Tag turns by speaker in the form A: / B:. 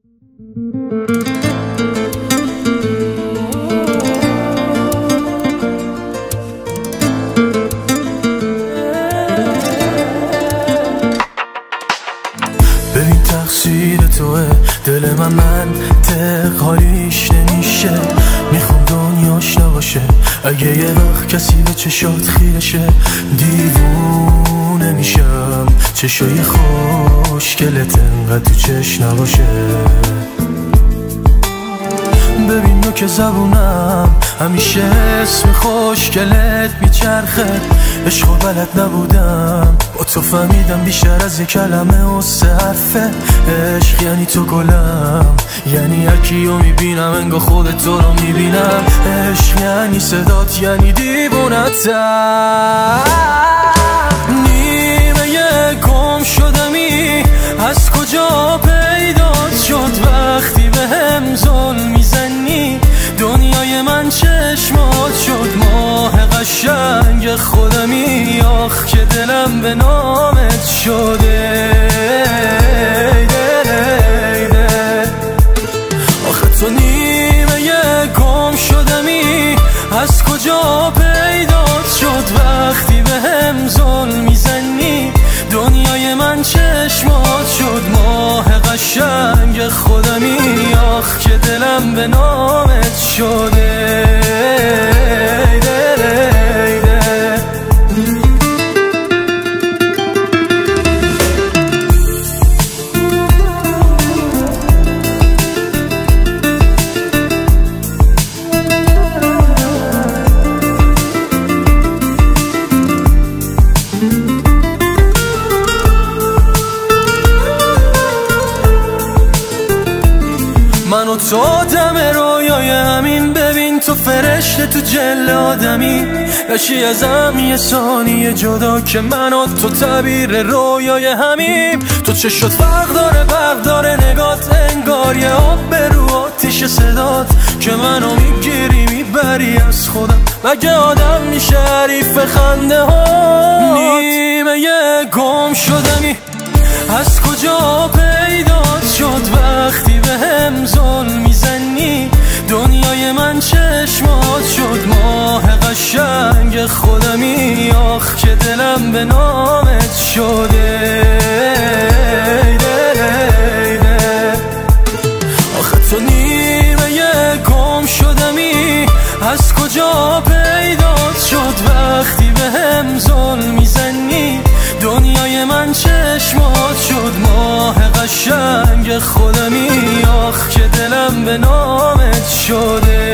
A: ببین تقصیر توه، دل من حالیش نمیشه. میخوام دنیاش نباشه، اگه یه وقت کسی به چشات خیرشه. دیوونه میشم چشای خوشگلت انقدر تو چشم نباشه. ببین نوک زبونم همیشه اسم خوشگلت میچرخه. عشقو بلد نبودم، با تو فهمیدم بیشتر از یک کلمه و 3 حرفه. عشق یعنی تو گلم، یعنی هرکیو میبینم انگار خودت تو رو میبینم. عشق یعنی صدات، یعنی دیوونتم. نیمه گم شدمی، از کجا پیدات شد؟ وقتی به هم ظلم میزنی دنیای من چشمات شد. ماه قشنگ خودمی، آخ که دلم به نامت شده. آخه تو نیمه گم شدمی، از کجا پیدات شد؟ وقتی به هم ظلم میزنی دنیای من چشمات شد. ماه قشنگ خودمی، آخ که دلم به نامت شده. من و تو آدم رویای همین، ببین تو فرشته تو جل آدمی. نشی ازم یه ثانیه جدا که من و تو تعبیر رویای همیم. تو چه شد فرق داره نگات، انگار یه آب به رو آتیش صدات که منو میگیری میبری از خودم. مگه آدم میشه حریف خنده ها؟ نیمه گم شدمی، از کجا پیدات شد؟ وقتی به هم ظلم میزنی دنیای من چشمات شد. ماه قشنگ خودمی، آخ که دلم به نامت شده. آخه تو نیمه گم شدمی، از کجا پیدات شد؟ وقتی به هم ظلم میزنی دنیای من چشمات شد. ماه قشنگ خودمی، آخ که دلم به نامت شده.